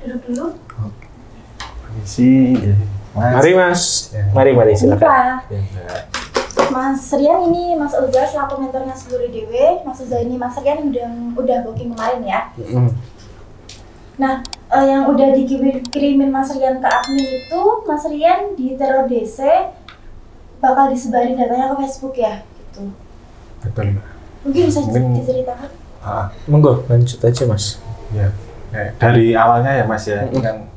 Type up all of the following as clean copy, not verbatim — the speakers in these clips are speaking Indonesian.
duduk dulu. Permisi. Mari Mas. Mari silakan. Mas Rian ini Mas Uza selaku mentornya Sedulur DW. Mas Uza ini Mas Rian udah booking kemarin ya. Nah, yang udah dikirimin Mas Rian ke admin itu, Mas Rian di teror DC bakal disebarin datanya ke Facebook ya, gitu. Betul. Mungkin bisa diceritakan? Monggo lanjut aja Mas. Ya, dari awalnya ya Mas ya, kan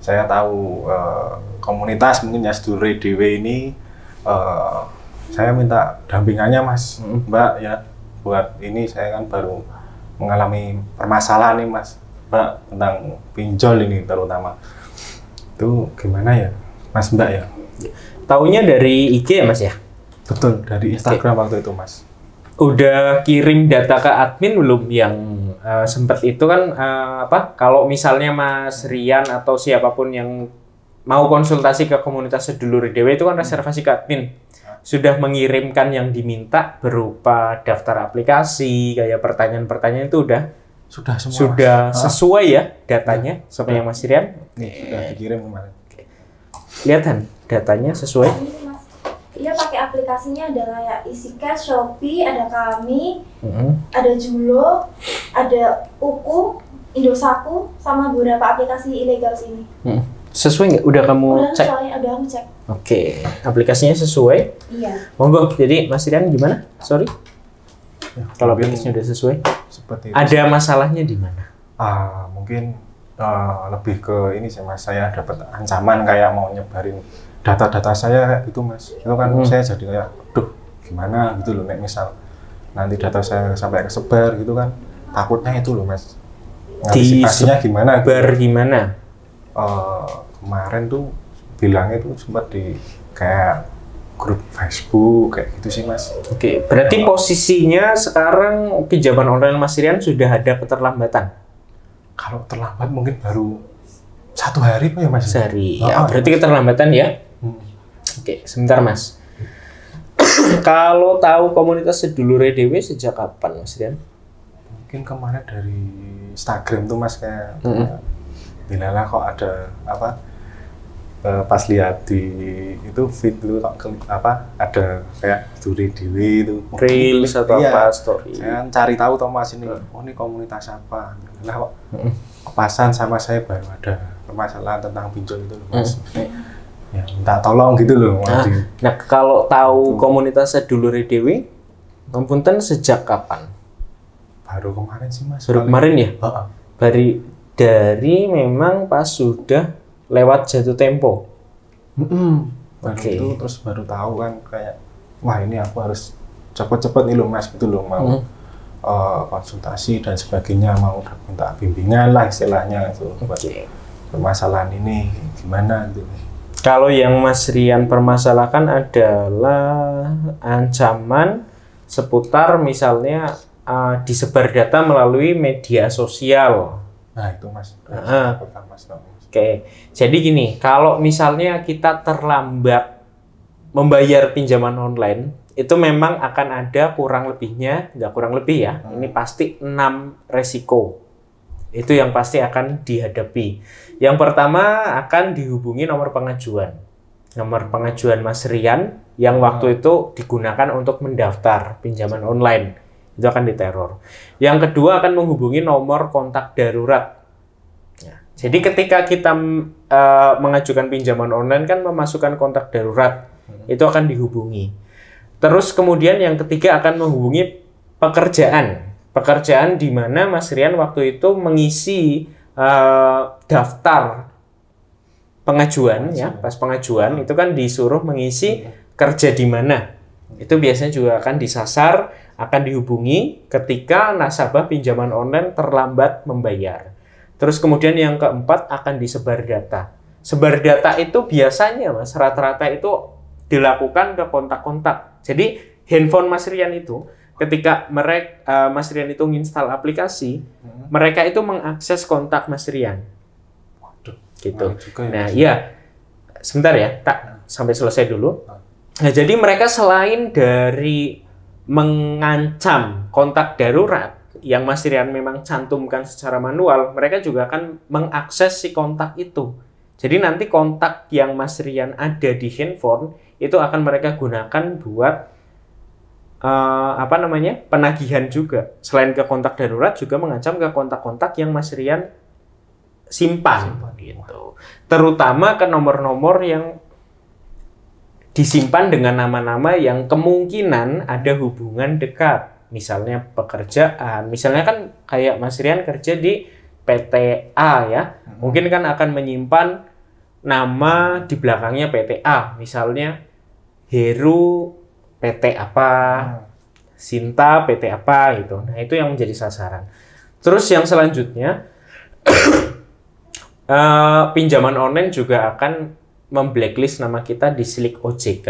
saya tahu komunitas mungkin ya Sedulur DW ini saya minta dampingannya Mas, Mbak ya, buat ini saya kan baru mengalami permasalahan nih Mas, Mbak, tentang pinjol ini terutama. Itu gimana ya Mas Mbak ya? Taunya dari IG ya Mas ya? Betul, dari Instagram waktu itu Mas. Udah kirim data ke admin belum yang sempat itu kan kalau misalnya Mas Rian atau siapapun yang mau konsultasi ke komunitas Sedulur DW itu kan reservasi ke admin. Sudah mengirimkan yang diminta berupa daftar aplikasi, kayak pertanyaan-pertanyaan itu sudah semua. Sudah sesuai ya datanya sama yang Mas Rian? Sudah dikirim kemarin. Lihat kan datanya sesuai? Iya, pakai aplikasinya adalah ya EasyCash, Shopee, ada Kami, ada Julo, ada Uku, Indosaku, sama beberapa aplikasi ilegal sini. Sesuai nggak? Udah kamu cek? Udah aku cek. Oke, aplikasinya sesuai? Iya. Monggo, jadi Mas Rian gimana? Sorry? Ya, kalau aplikasinya udah sesuai? Seperti itu. Ada masalahnya di mana? Mungkin lebih ke ini sih Mas, saya dapat ancaman kayak mau nyebarin data-data saya kayak gitu Mas. Itu kan saya jadi kayak, aduh gimana gitu loh, misal nanti data saya sampai kesebar gitu kan, takutnya itu loh Mas. Antisipasinya gimana? Gimana? Kemarin tuh bilangnya tuh sempat di kayak grup Facebook kayak gitu sih Mas. Oke, berarti posisinya sekarang pinjaman online Mas Rian sudah ada keterlambatan? Kalau terlambat mungkin baru 1 hari Pak ya Mas? Sehari, ya berarti keterlambatan ya? Oke, sebentar Mas. Kalau tahu komunitas Sedulur DW sejak kapan Mas Rian? Mungkin kemarin dari Instagram tuh Mas, kayak Bilala kok ada pas lihat di itu feed itu ada kayak Sedulur DW itu Reels atau apa story. Saya cari tahu toh Mas ini, ini komunitas apa. Lah kok kepasan sama saya baru ada permasalahan tentang pinjol itu loh Mas. Ya minta tolong gitu loh. Nah, kalau tahu komunitas Sedulur DW, Kompunten sejak kapan? Baru kemarin sih Mas. Baru kemarin ya? Dari memang pas sudah lewat jatuh tempo. Itu terus baru tahu kan kayak, wah ini aku harus cepet-cepet nih loh Mas, gitu loh, mau konsultasi dan sebagainya, mau minta bimbingan lah istilahnya itu buat permasalahan ini gimana gitu. Kalau yang Mas Rian permasalahkan adalah ancaman seputar misalnya disebar data melalui media sosial. Nah itu Mas. Oke, jadi gini, kalau misalnya kita terlambat membayar pinjaman online, itu memang akan ada kurang lebihnya, nggak kurang lebih ya, ini pasti 6 resiko. Itu yang pasti akan dihadapi. Yang pertama akan dihubungi nomor pengajuan. Nomor pengajuan Mas Rian yang waktu itu digunakan untuk mendaftar pinjaman online. Itu akan diteror. Yang kedua akan menghubungi nomor kontak darurat. Jadi ketika kita mengajukan pinjaman online kan memasukkan kontak darurat, itu akan dihubungi. Terus kemudian yang ketiga akan menghubungi pekerjaan di mana Mas Rian waktu itu mengisi daftar pengajuan ya, pas pengajuan itu kan disuruh mengisi kerja di mana. Itu biasanya juga akan disasar, akan dihubungi ketika nasabah pinjaman online terlambat membayar. Terus kemudian yang keempat akan disebar data. Sebar data itu biasanya Mas, rata-rata itu dilakukan ke kontak-kontak. Jadi handphone Mas Rian itu ketika Mas Rian itu menginstal aplikasi, mereka itu mengakses kontak Mas Rian. Gitu. Nah, iya. Sebentar ya, tak sampai selesai dulu. Nah, jadi mereka selain dari mengancam kontak darurat, yang Mas Rian memang cantumkan secara manual, mereka juga akan mengakses si kontak itu. Jadi nanti kontak yang Mas Rian ada di handphone itu akan mereka gunakan buat penagihan juga. Selain ke kontak darurat juga mengancam ke kontak-kontak yang Mas Rian simpan gitu. Terutama ke nomor-nomor yang disimpan dengan nama-nama yang kemungkinan ada hubungan dekat. Misalnya pekerjaan, misalnya kan kayak Mas Rian kerja di PTA ya. Mungkin kan akan menyimpan nama di belakangnya PTA. Misalnya Heru PT apa, Sinta PT apa gitu. Nah, itu yang menjadi sasaran. Terus yang selanjutnya pinjaman online juga akan memblacklist nama kita di Slick OJK.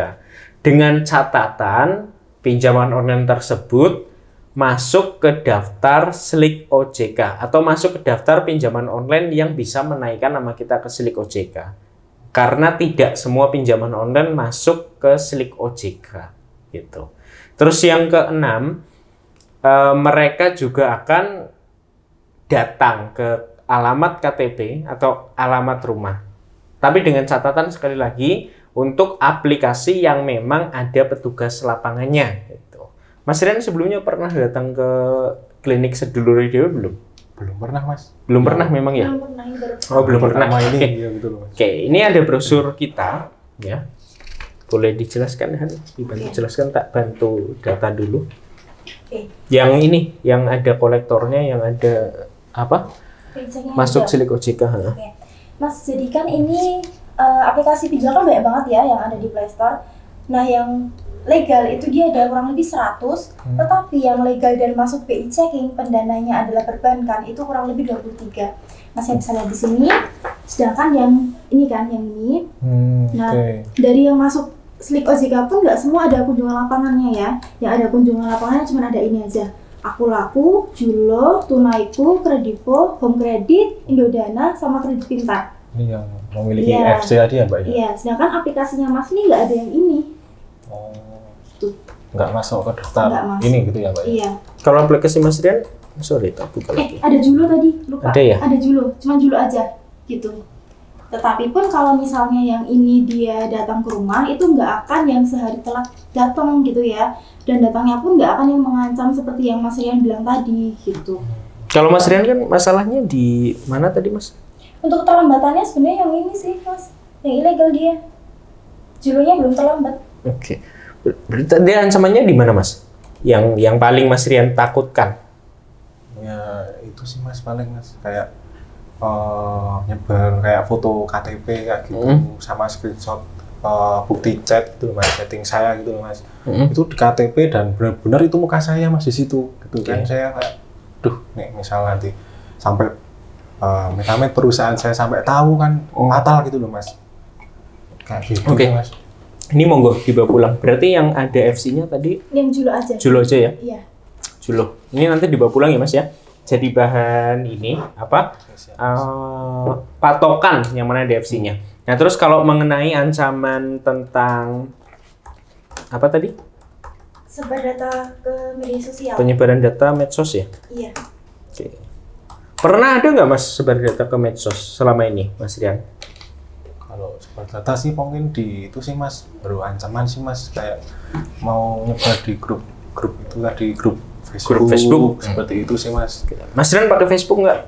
Dengan catatan pinjaman online tersebut masuk ke daftar Slick OJK atau masuk ke daftar pinjaman online yang bisa menaikkan nama kita ke Slick OJK. Karena tidak semua pinjaman online masuk ke Slick OJK gitu. Terus yang keenam, mereka juga akan datang ke alamat KTP atau alamat rumah. Tapi dengan catatan sekali lagi untuk aplikasi yang memang ada petugas lapangannya gitu. Mas Rian sebelumnya pernah datang ke klinik Sedulur Dewa belum? Belum pernah, Mas. Belum pernah memang ya? Belum pernah, ini baru Oh, belum pernah. Ini Oke. ya, gitu loh, Mas. Oke, ini ada brosur kita ya. Boleh dijelaskan Han? Dibantu jelaskan, tak bantu data dulu. Oke. Yang ini, yang ada kolektornya, yang ada apa? Pinjamnya Masuk ada. Slick OJK. Oke. Mas, jadi kan ini aplikasi pinjol kan banyak banget ya yang ada di Play Store. Nah, yang legal itu dia ada kurang lebih 100, tetapi yang legal dan masuk BI checking pendananya adalah perbankan itu kurang lebih 23. Mas yang bisa lihat di sini. Sedangkan yang ini kan, yang ini. Nah, dari yang masuk Slick OJK pun nggak semua ada kunjungan lapangannya ya. Yang ada kunjungan lapangannya cuma ada ini aja. Aku Laku, Julo, Tunaiku, Kredivo, Home Credit, Indodana, sama Kredit Pintar. Ini yang memiliki Iya. FC tadi ya, Mbak? Ya? Iya, sedangkan aplikasinya Mas ini nggak ada yang ini. Oh, Tuh. nggak masuk ke daftar Nggak masuk. ini gitu ya, Mbak? Iya. Kalau aplikasi Mas Rian, sorry, tak buka lagi. Ada Julo tadi, lupa. Ada ya? Ada Julo, cuma Julo aja gitu. Tetapi pun kalau misalnya yang ini dia datang ke rumah, itu nggak akan yang sehari telat datang gitu ya. Dan datangnya pun nggak akan yang mengancam seperti yang Mas Rian bilang tadi gitu. Kalau Mas Rian kan masalahnya di mana tadi, Mas? Untuk keterlambatannya sebenarnya yang ini sih, Mas. Yang ilegal dia. Julonya belum terlambat. Oke. Berarti dia ancamannya di mana, Mas? Yang paling Mas Rian takutkan? Ya itu sih, Mas, paling, Mas, kayak nyebar kayak foto KTP kayak gitu sama screenshot bukti chat gitu, Mas, chatting saya gitu loh, Mas. Itu di KTP dan benar-benar itu muka saya, Mas, di situ gitu kan. Saya kayak duh, nih misal nanti sampai amit-amit perusahaan saya sampai tahu kan fatal gitu loh, Mas. Kayak gitu. Oke. Mas. Ini monggo dibawa pulang. Berarti yang ada FC-nya tadi Yang Julo aja. Julo aja ya? Iya. Julo. Ini nanti dibawa pulang ya, Mas ya. Jadi bahan ini apa? Patokan yang mana ada FC-nya. Nah, terus kalau mengenai ancaman tentang apa tadi? Sebar data ke media sosial. Penyebaran data medsos ya? Iya. Oke. Pernah ada nggak, Mas, sebar data ke medsos selama ini, Mas Rian? Kalau sebar data sih mungkin di itu sih, Mas, baru ancaman sih, Mas, kayak mau nyebar di grup itu tadi, grup Facebook. Seperti itu sih, Mas. Mas Rian pakai Facebook nggak?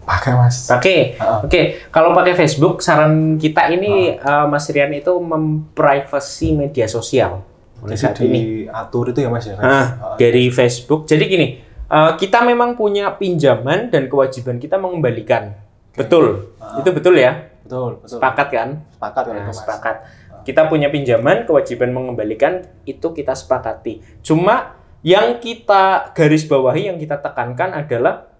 Pakai, Mas. Pakai. Oke. Kalau pakai Facebook, saran kita ini Mas Rian itu memprivacy media sosial. Mulai saat ini diatur itu ya, Mas ya. Dari Facebook. Jadi gini, kita memang punya pinjaman dan kewajiban kita mengembalikan. Betul. Itu betul ya? Betul. Sepakat kan? Sepakat kalau Nah, itu, Mas. sepakat. Kita punya pinjaman, kewajiban mengembalikan, itu kita sepakati. Cuma yang kita garis bawahi, yang kita tekankan adalah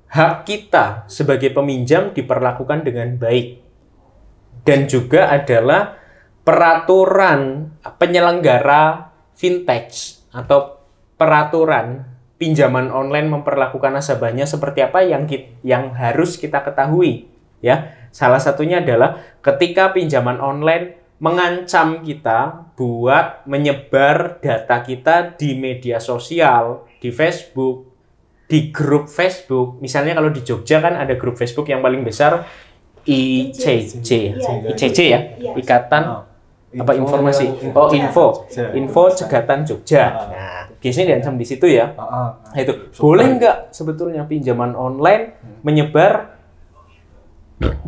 hak kita sebagai peminjam diperlakukan dengan baik. Dan juga adalah peraturan penyelenggara fintech atau peraturan pinjaman online memperlakukan nasabahnya seperti apa yang harus kita ketahui, ya. Salah satunya adalah ketika pinjaman online mengancam kita buat menyebar data kita di media sosial, di Facebook, di grup Facebook, misalnya kalau di Jogja kan ada grup Facebook yang paling besar ICJ, ICJ ya, Ikatan apa informasi, info cegatan Jogja. Nah, biasanya diancam di situ ya. Nah, itu boleh nggak sebetulnya pinjaman online menyebar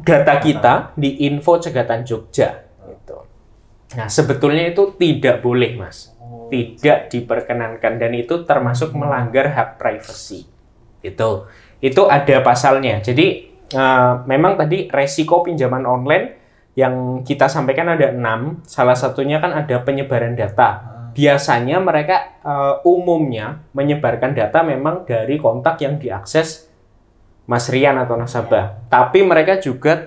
data kita di info cegatan Jogja? Gitu. Nah, sebetulnya itu tidak boleh, Mas. Tidak diperkenankan dan itu termasuk melanggar hak privasi. Itu ada pasalnya. Jadi memang tadi resiko pinjaman online yang kita sampaikan ada 6. Salah satunya kan ada penyebaran data. Biasanya mereka umumnya menyebarkan data memang dari kontak yang diakses Mas Rian atau nasabah. Tapi mereka juga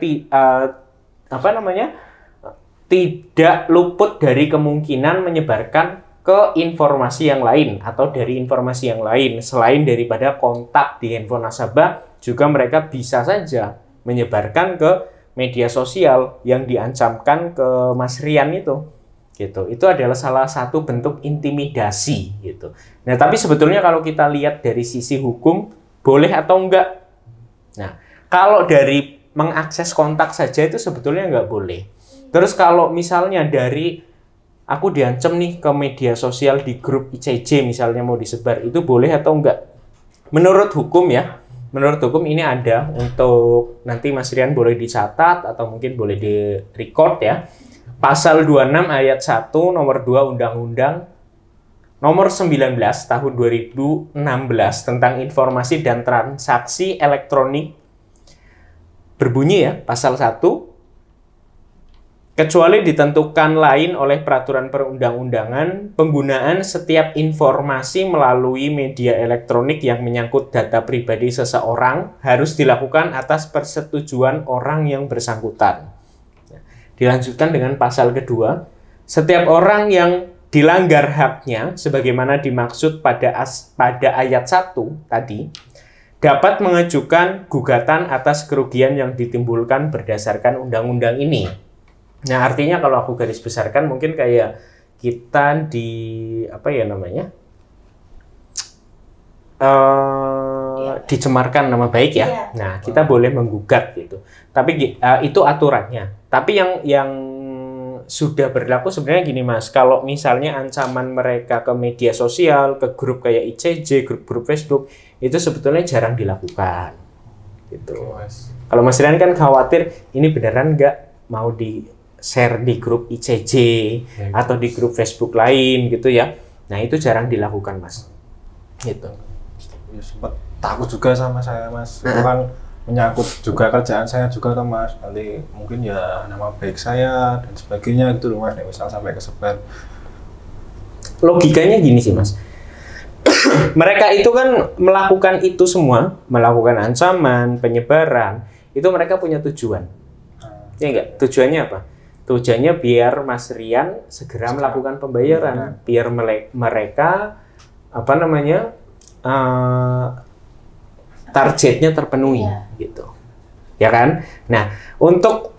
tidak luput dari kemungkinan menyebarkan ke informasi yang lain atau dari informasi yang lain selain daripada kontak di handphone nasabah, juga mereka bisa saja menyebarkan ke media sosial yang diancamkan ke Mas Rian itu. Gitu. Itu adalah salah satu bentuk intimidasi gitu. Nah, tapi sebetulnya kalau kita lihat dari sisi hukum boleh atau enggak? Nah, kalau dari mengakses kontak saja itu sebetulnya enggak boleh. Terus kalau misalnya dari aku diancam nih ke media sosial di grup ICJ misalnya mau disebar, itu boleh atau enggak? Menurut hukum ya, menurut hukum ini ada untuk nanti Mas Rian boleh dicatat atau mungkin boleh di-record ya. Pasal 26 ayat 1 nomor 2 Undang-Undang nomor 19 tahun 2016 tentang informasi dan transaksi elektronik berbunyi ya, pasal 1, kecuali ditentukan lain oleh peraturan perundang-undangan, penggunaan setiap informasi melalui media elektronik yang menyangkut data pribadi seseorang harus dilakukan atas persetujuan orang yang bersangkutan. Dilanjutkan dengan pasal kedua, setiap orang yang dilanggar haknya sebagaimana dimaksud pada ayat 1 tadi, dapat mengajukan gugatan atas kerugian yang ditimbulkan berdasarkan undang-undang ini. Nah, artinya kalau aku garis besarkan mungkin kayak kita dicemarkan nama baik ya. Nah, kita boleh menggugat gitu. Tapi itu aturannya. Tapi yang sudah berlaku sebenarnya gini Mas, kalau misalnya ancaman mereka ke media sosial, ke grup kayak ICJ, grup-grup Facebook, itu sebetulnya jarang dilakukan. Gitu. Kalau Mas Rian kan khawatir ini beneran nggak mau di-share di grup ICJ atau di grup Facebook lain gitu ya. Nah, itu jarang dilakukan Mas. Gitu. Ya, sempat takut juga sama saya Mas. Itu kan menyangkut juga kerjaan saya juga kan Mas. Nanti mungkin ya nama baik saya dan sebagainya gitu loh Mas. Misal sampai kesebar. Logikanya gini sih Mas. Mereka itu kan melakukan itu semua, melakukan ancaman, penyebaran, itu mereka punya tujuan. Ya enggak? Tujuannya apa? Tujuannya biar Mas Rian segera melakukan pembayaran, biar mereka targetnya terpenuhi gitu. Ya kan? Nah, untuk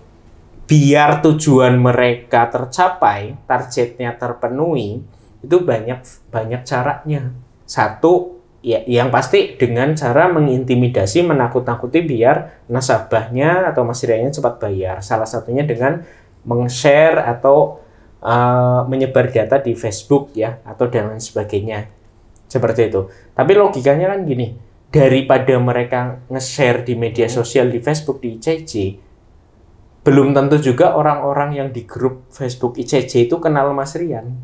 biar tujuan mereka tercapai, targetnya terpenuhi, itu banyak caranya. Satu, ya yang pasti dengan cara mengintimidasi, menakut-nakuti biar nasabahnya atau Mas Riannya cepat bayar. Salah satunya dengan meng-share atau menyebar data di Facebook ya atau dan lain sebagainya. Seperti itu. Tapi logikanya kan gini, daripada mereka nge-share di media sosial di Facebook di ICJ, belum tentu juga orang-orang yang di grup Facebook ICJ itu kenal Mas Rian.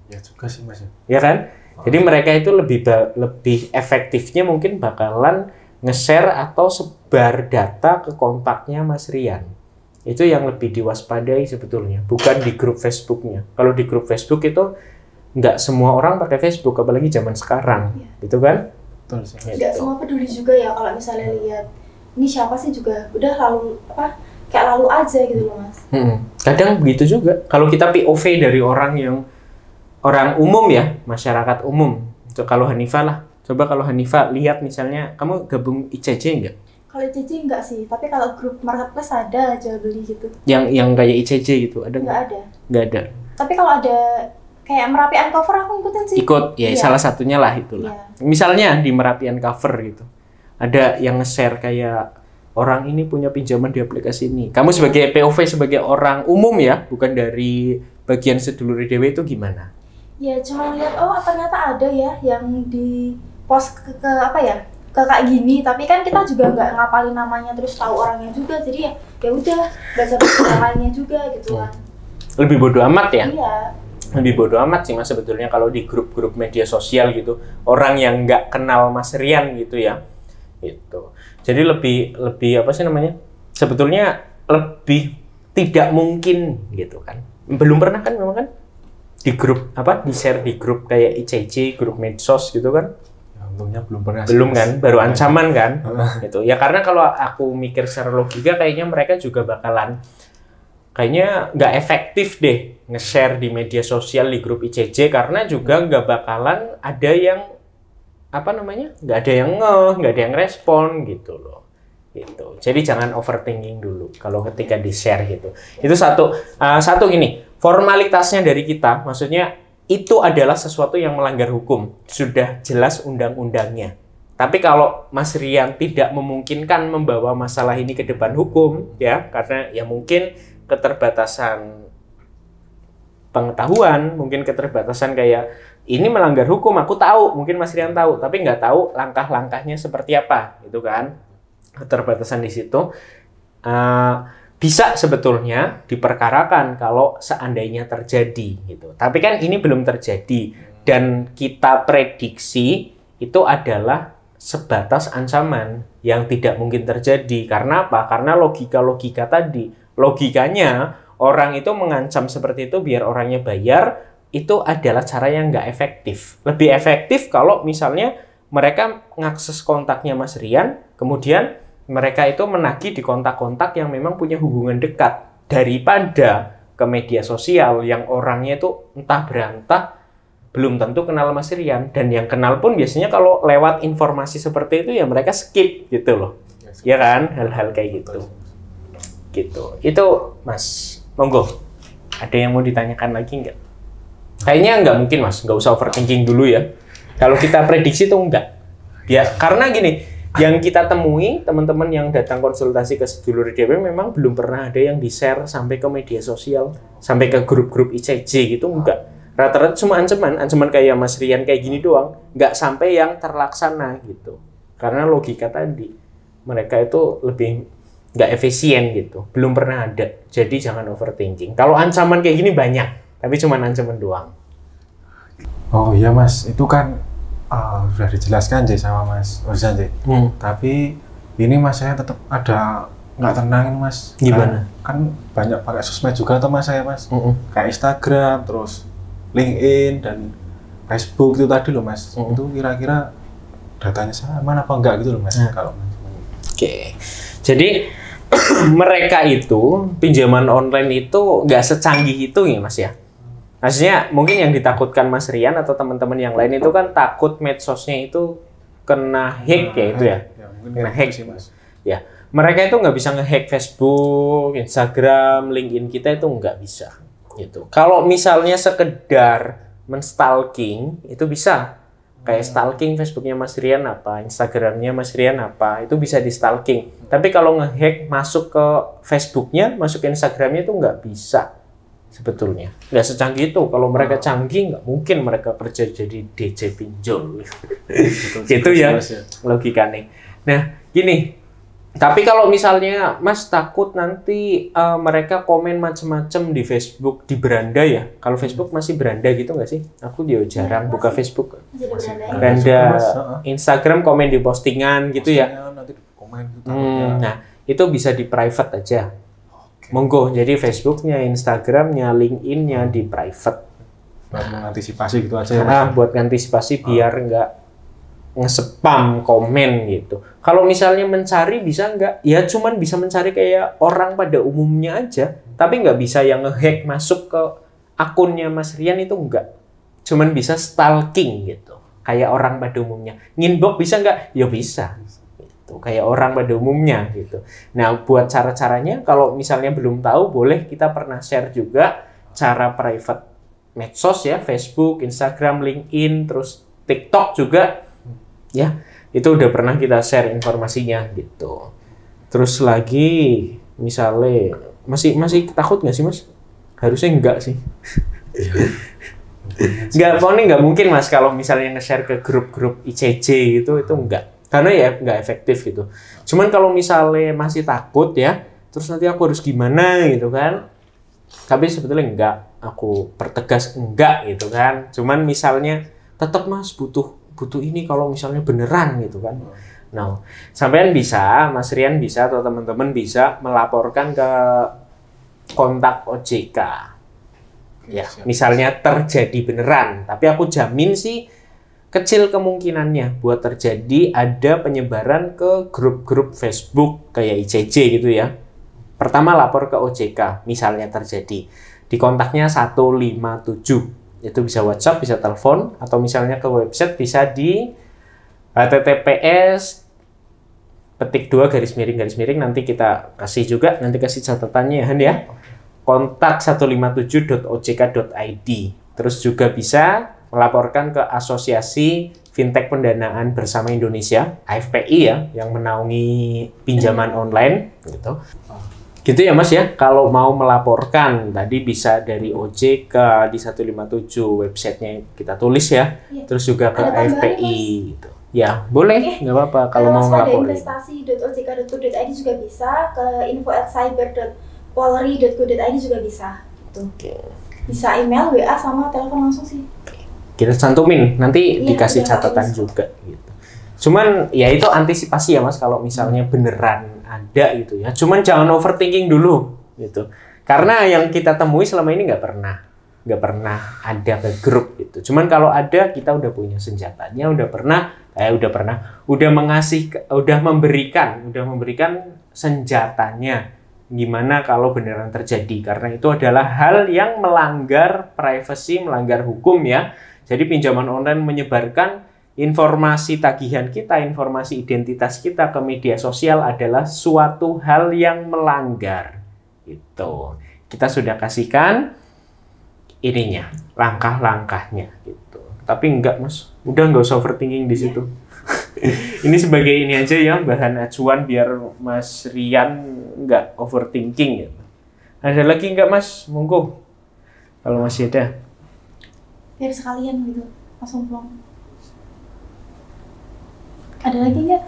Ya juga sih Mas. Ya kan? Jadi mereka itu lebih efektifnya mungkin bakalan nge-share atau sebar data ke kontaknya Mas Rian. Itu yang lebih diwaspadai sebetulnya, bukan di grup Facebooknya. Kalau di grup Facebook itu nggak semua orang pakai Facebook, apalagi zaman sekarang, gitu kan? Nggak semua peduli juga ya kalau misalnya lihat ini siapa sih juga udah kayak lalu aja gitu loh Mas. Kadang begitu juga. Kalau kita POV dari orang umum ya, masyarakat umum. Kalau Hanifah lah, coba kalau Hanifah lihat misalnya, kamu gabung ICJ enggak? Kalau ICJ enggak sih, tapi kalau grup marketplace ada aja beli gitu. Yang kayak ICJ gitu, ada nggak ada. Nggak ada. Tapi kalau ada kayak Merapi Uncover aku ngikutin sih. Ikut, ya Iya. salah satunya lah itulah. Iya. Misalnya di Merapi Uncover gitu, ada yang nge-share kayak orang ini punya pinjaman di aplikasi ini. Kamu sebagai POV, sebagai orang umum ya, bukan dari bagian sedulur DW itu gimana? Ya cuma lihat oh ternyata ada ya yang di post ke apa ya ke kayak gini, tapi kan kita juga nggak ngapalin namanya terus tahu orangnya juga, jadi ya udah baca namanya juga gitu kan. Lebih bodoh amat ya? Iya. Lebih bodoh amat sih Mas sebetulnya kalau di grup-grup media sosial gitu, orang yang nggak kenal Mas Rian gitu ya, gitu. Jadi lebih apa sih namanya? Sebetulnya lebih tidak mungkin gitu kan. Belum pernah kan memang kan di grup apa di share di grup kayak ICC, grup medsos gitu kan? Ya, untungnya belum pernah. Belum kan, baru ancaman kan? Gitu. Ya karena kalau aku mikir secara logika kayaknya mereka juga bakalan kayaknya nggak efektif deh nge-share di media sosial di grup ICC karena juga nggak bakalan ada yang apa namanya nggak ada yang nggak ada yang respon gitu loh gitu. Jadi jangan overthinking dulu kalau ketika di-share gitu. Itu satu gini, formalitasnya dari kita, maksudnya itu adalah sesuatu yang melanggar hukum, sudah jelas undang-undangnya. Tapi kalau Mas Rian tidak memungkinkan membawa masalah ini ke depan hukum, ya karena ya mungkin keterbatasan pengetahuan, mungkin keterbatasan kayak ini melanggar hukum, aku tahu, mungkin Mas Rian tahu, tapi nggak tahu langkah-langkahnya seperti apa, gitu kan? Keterbatasan di situ bisa sebetulnya diperkarakan kalau seandainya terjadi, gitu. Tapi kan ini belum terjadi dan kita prediksi itu adalah sebatas ancaman yang tidak mungkin terjadi. Karena apa? Karena logika-logika tadi. Logikanya orang itu mengancam seperti itu biar orangnya bayar, itu adalah cara yang nggak efektif. Lebih efektif kalau misalnya mereka mengakses kontaknya Mas Rian, kemudian mereka itu menagih di kontak-kontak yang memang punya hubungan dekat daripada ke media sosial yang orangnya itu entah berantah belum tentu kenal Mas Rian, dan yang kenal pun biasanya kalau lewat informasi seperti itu ya mereka skip gitu loh. Ya kan? Hal-hal kayak gitu. Gitu. Itu Mas, monggo. Ada yang mau ditanyakan lagi nggak? Kayaknya nggak mungkin Mas, nggak usah overthinking dulu ya. Kalau kita prediksi itu enggak. Ya, karena gini, yang kita temui teman-teman yang datang konsultasi ke sedulur DW memang belum pernah ada yang di-share sampai ke media sosial, sampai ke grup-grup ICC gitu, enggak. Rata-rata cuma ancaman kayak Mas Rian kayak gini doang, nggak sampai yang terlaksana gitu. Karena logika tadi, mereka itu lebih nggak efisien gitu, belum pernah ada. Jadi jangan overthinking. Kalau ancaman kayak gini banyak, tapi cuma ancaman doang. Oh iya Mas, itu kan sudah dijelaskan aja sama Mas Ozan sih. Tapi ini Mas saya tetap ada nggak tenang ini Mas. Gimana? Kan banyak pakai sosmed juga tuh Mas saya Mas. Kayak Instagram, terus LinkedIn dan Facebook itu tadi loh Mas. Itu kira-kira datanya sama apa enggak gitu loh Mas? Kalau Oke. Jadi mereka itu pinjaman online itu nggak secanggih itu ya Mas ya. Maksudnya mungkin yang ditakutkan Mas Rian atau teman-teman yang lain itu kan takut medsosnya itu kena hack ya itu ya. Kena hack sih Mas. Ya, mereka itu nggak bisa ngehack Facebook, Instagram, LinkedIn kita itu nggak bisa. Gitu. Kalau misalnya sekedar menstalking itu bisa. Kayak stalking Facebooknya Mas Rian apa, Instagramnya Mas Rian apa, itu bisa di stalking. Tapi kalau ngehack masuk ke Facebooknya, masuk ke Instagramnya itu nggak bisa sebetulnya. Nggak secanggih itu. Kalau mereka canggih, nggak mungkin mereka kerja jadi DJ pinjol. Itu ya logikanya. Nah, gini. Tapi kalau misalnya Mas takut nanti mereka komen macem-macem di Facebook, di beranda ya. Kalau Facebook masih beranda gitu nggak sih? Aku dia jarang buka Facebook. Beranda, Instagram komen di postingan gitu ya. Nanti komen gitu. Nah, itu bisa di private aja. Monggo, jadi Facebooknya, Instagramnya, LinkedIn-nya di private. Buat mengantisipasi gitu aja ya. Buat mengantisipasi biar nggak nge-spam komen gitu. Kalau misalnya mencari bisa nggak? Ya cuman bisa mencari kayak orang pada umumnya aja. Tapi nggak bisa yang nge-hack masuk ke akunnya Mas Rian itu nggak. Cuman bisa stalking gitu. Kayak orang pada umumnya. Nginbox bisa nggak? Ya bisa. Gitu. Kayak orang pada umumnya gitu. Nah buat cara-caranya kalau misalnya belum tahu boleh kita pernah share juga cara private medsos ya, Facebook, Instagram, LinkedIn, terus TikTok juga ya. Itu udah pernah kita share informasinya gitu. Terus lagi misalnya masih takut nggak sih Mas? Harusnya enggak sih. Nggak mungkin Mas kalau misalnya nge-share ke grup-grup ICC gitu, itu enggak. Karena ya nggak efektif gitu. Cuman kalau misalnya masih takut ya, terus nanti aku harus gimana gitu kan. Tapi sebetulnya enggak, aku pertegas enggak gitu kan. Cuman misalnya tetap Mas butuh ini kalau misalnya beneran gitu kan. Nah, sampean bisa, Mas Rian bisa atau teman-teman bisa melaporkan ke kontak OJK. Ya, misalnya terjadi beneran, tapi aku jamin sih kecil kemungkinannya buat terjadi ada penyebaran ke grup-grup Facebook kayak ICC gitu ya. Pertama lapor ke OJK, misalnya terjadi. Di kontaknya 157. Itu bisa WhatsApp, bisa telepon, atau misalnya ke website bisa di https /2 nanti kita kasih juga, nanti kasih catatannya ya Han ya. Kontak 157.ojk.id. Terus juga bisa melaporkan ke Asosiasi Fintech Pendanaan Bersama Indonesia, AFPI ya, yang menaungi pinjaman online gitu. Gitu ya Mas ya, kalau mau melaporkan tadi bisa dari OJK di 157 websitenya kita tulis ya, terus juga ke AFPI gitu. Ya boleh, nggak apa-apa kalau mau melaporin. investasi.ojk.go.id juga bisa, ke info@cyber.polri.go.id juga bisa. Gitu. Bisa email, WA, sama telepon langsung sih. Kita cantumin, nanti dikasih catatan juga gitu. Cuman ya itu antisipasi ya Mas, kalau misalnya beneran ada gitu ya. Cuman jangan overthinking dulu gitu. Karena yang kita temui selama ini nggak pernah ada ke grup gitu. Cuman kalau ada, kita udah punya senjatanya, udah memberikan senjatanya. Gimana kalau beneran terjadi? Karena itu adalah hal yang melanggar privasi, melanggar hukum ya. Jadi pinjaman online menyebarkan informasi tagihan kita, informasi identitas kita ke media sosial adalah suatu hal yang melanggar. Itu kita sudah kasihkan ininya, langkah-langkahnya gitu. Tapi enggak Mas, udah nggak usah overthinking di situ. Ini sebagai ini aja ya, bahan acuan biar Mas Rian nggak overthinking gitu. Ada lagi nggak Mas? Monggo. Kalau masih ada. Biar sekalian gitu, langsung plong. Ada lagi nggak?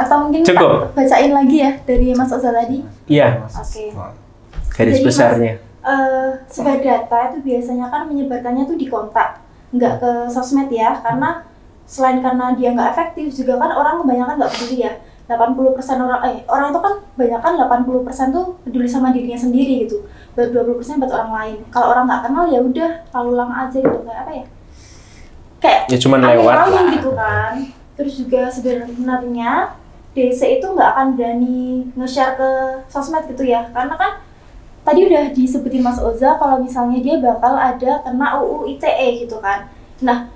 Atau mungkin cukup. Kita bacain lagi ya dari Mas Oza tadi? Iya. Oke. Garis jadi, besarnya. Sebar data itu biasanya kan menyebarkannya tuh di kontak, nggak ke sosmed ya, karena selain karena dia nggak efektif, juga kan orang kebanyakan nggak peduli ya. 80% orang itu kan kebanyakan 80% tuh peduli sama dirinya sendiri gitu, baru 20% buat orang lain. Kalau orang nggak kenal ya udah lalu lang aja gitu, kayak apa ya? Kayak ya cuman lewat lah gitu kan. Terus juga sebenarnya DC itu nggak akan berani nge-share ke sosmed gitu ya, karena kan tadi udah disebutin Mas Oza kalau misalnya dia bakal ada kena UU ITE gitu kan. Nah,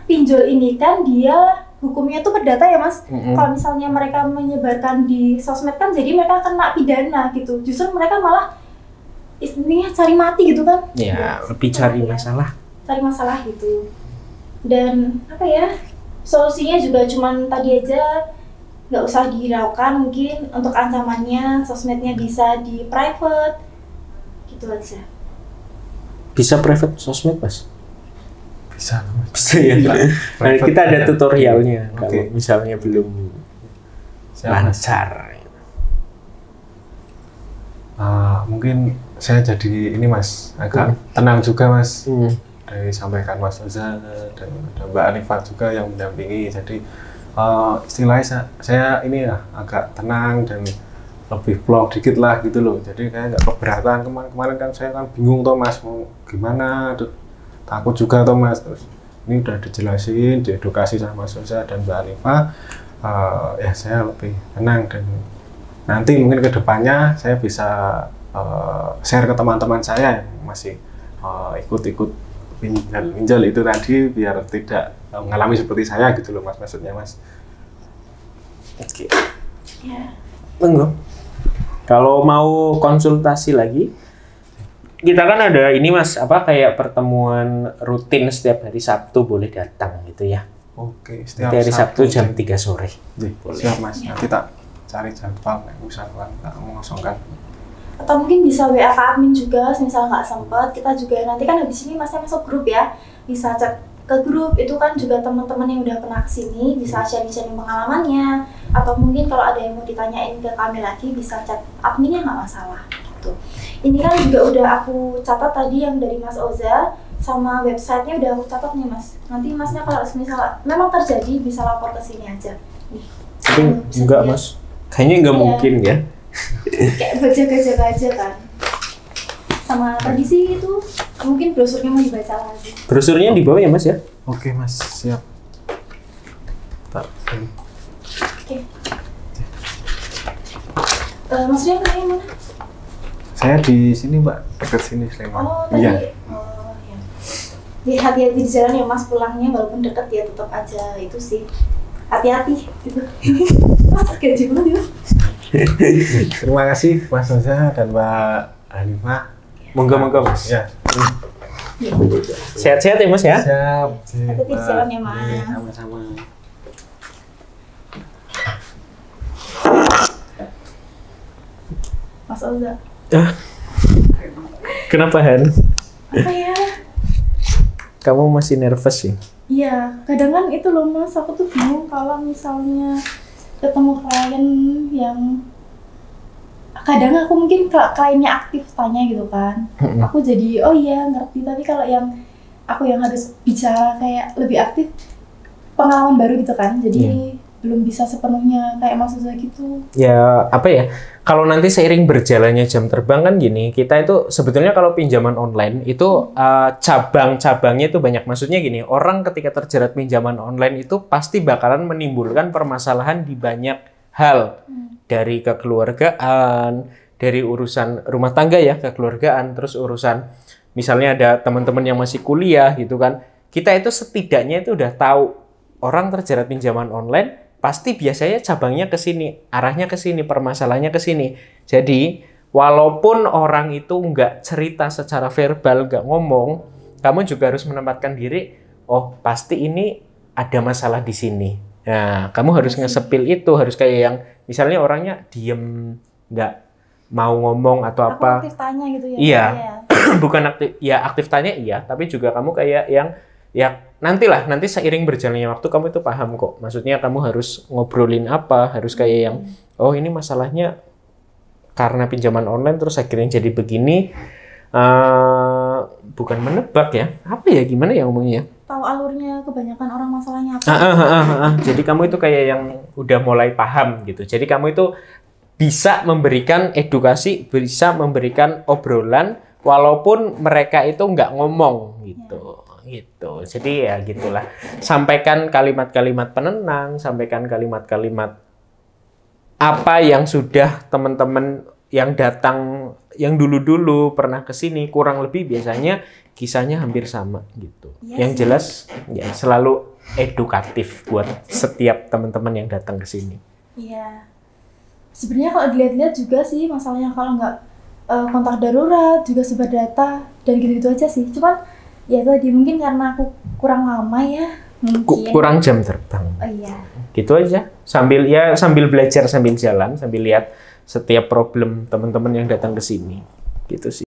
pinjol ini kan dia hukumnya tuh perdata ya Mas. Kalau misalnya mereka menyebarkan di sosmed kan jadi mereka kena pidana gitu. Justru mereka malah istilahnya cari mati gitu kan. Ya, lebih cari masalah. Cari masalah gitu. Dan apa ya? Solusinya juga cuman tadi aja, nggak usah dihiraukan, mungkin untuk ancamannya sosmednya bisa di private gitu aja. Bisa private sosmed Mas? Bisa ya. Nah, kita ada tutorialnya kalau misalnya belum lancar. Mungkin saya jadi ini Mas, agak tenang juga Mas. Dari sampaikan Mas Oza dan Mbak Anifah juga yang mendampingi. Jadi istilahnya saya ini ya agak tenang dan lebih plong dikit lah gitu loh. Jadi kayak nggak keberatan. Kemarin kan saya kan bingung toh Mas, mau gimana, takut juga toh Mas. Terus ini udah dijelasin, diedukasi sama Mas Oza dan Mbak Anifah, ya saya lebih tenang. Dan nanti mungkin kedepannya saya bisa share ke teman-teman saya yang masih ikut-ikut pinjal itu tadi, biar tidak mengalami seperti saya gitu loh Mas, maksudnya Mas. Oke. Ya. Tunggu. Kalau mau konsultasi lagi, kita kan ada ini Mas, apa kayak pertemuan rutin setiap hari Sabtu boleh datang gitu ya. Oke, setiap hari Sabtu jam 3 sore. Boleh. Siap Mas, nanti tak cari jadwal, usahakan tak mengosongkan. Atau mungkin bisa WA ke admin juga, misal nggak sempet, kita juga nanti kan habis ini Masnya masuk grup ya, bisa chat ke grup, itu kan juga teman-teman yang udah pernah kesini bisa sharing-sharing pengalamannya, atau mungkin kalau ada yang mau ditanyain ke kami lagi bisa chat adminnya, nggak masalah gitu. Ini kan juga udah aku catat tadi yang dari Mas Oza, sama websitenya udah aku catat nih Mas. Nanti Masnya kalau misal memang terjadi bisa lapor ke sini aja. Tapi enggak Mas, kayaknya enggak mungkin ya. Kayak baca-baca aja kan. Sama tadi sih itu mungkin brosurnya mau dibaca lagi. Brosurnya di bawah ya Mas ya? Oke Mas, siap. Oke. Mas Rian kayaknya mana? Saya di sini Mbak, dekat sini Sleman. Oh tadi. Iya. Oh ya. Ya, hati-hati di jalan ya Mas, pulangnya walaupun dekat ya tetap aja itu sih. Hati-hati gitu. Mas gaji banget ya. Terima kasih Mas Oza dan Mbak Hanifah. Monggo Mas. Ya. Sehat-sehat ya Mas ya? Siap. Hati-hati di jalan ya Mas. Iya, sama-sama. Mas Oza. Kenapa Han? Apa ya? Kamu masih nervous sih? Iya, kadang kan itu loh Mas, aku tuh bingung kalau misalnya ketemu klien yang kadang aku mungkin kliennya aktif tanya gitu kan, aku jadi oh iya ngerti, tapi kalau yang aku yang harus bicara kayak lebih aktif, pengalaman baru gitu kan, jadi belum bisa sepenuhnya kayak Mas Uza gitu. Ya apa ya, kalau nanti seiring berjalannya jam terbang kan gini, kita itu sebetulnya kalau pinjaman online itu cabang-cabangnya itu banyak. Maksudnya gini, orang ketika terjerat pinjaman online itu pasti bakalan menimbulkan permasalahan di banyak hal. Dari kekeluargaan, dari urusan rumah tangga ya, kekeluargaan, terus urusan misalnya ada teman-teman yang masih kuliah gitu kan. Kita itu setidaknya itu udah tahu orang terjerat pinjaman online pasti biasanya cabangnya ke sini, arahnya ke sini, permasalahannya ke sini. Jadi, walaupun orang itu nggak cerita secara verbal, nggak ngomong, kamu juga harus menempatkan diri, oh pasti ini ada masalah di sini. Nah, kamu harus ngesepil itu, harus kayak yang misalnya orangnya diem, nggak mau ngomong atau apa. Aktif tanya gitu ya. Iya, bukan aktif, ya aktif tanya iya, tapi juga kamu kayak yang ya nanti seiring berjalannya waktu kamu itu paham kok. Maksudnya kamu harus ngobrolin apa, harus kayak yang oh ini masalahnya karena pinjaman online terus akhirnya jadi begini. Bukan menebak ya, apa ya gimana ya ngomongnya? Tahu alurnya kebanyakan orang masalahnya apa? Jadi kamu itu kayak yang udah mulai paham gitu. Jadi kamu itu bisa memberikan edukasi, bisa memberikan obrolan, walaupun mereka itu nggak ngomong gitu. Gitu. Jadi ya gitulah. Sampaikan kalimat-kalimat penenang, sampaikan kalimat-kalimat apa yang sudah teman-teman yang datang, yang dulu-dulu pernah ke sini, kurang lebih biasanya kisahnya hampir sama gitu. Yang jelas ya selalu edukatif buat setiap teman-teman yang datang ke sini. Iya. Sebenarnya kalau dilihat-lihat juga sih masalahnya kalau nggak kontak darurat juga sebar data dan gitu-gitu aja sih. Cuman ya tadi mungkin karena aku kurang lama ya, mungkin kurang jam terbang. Oh iya. Gitu aja. Sambil belajar sambil jalan, sambil lihat setiap problem teman-teman yang datang ke sini. Gitu sih.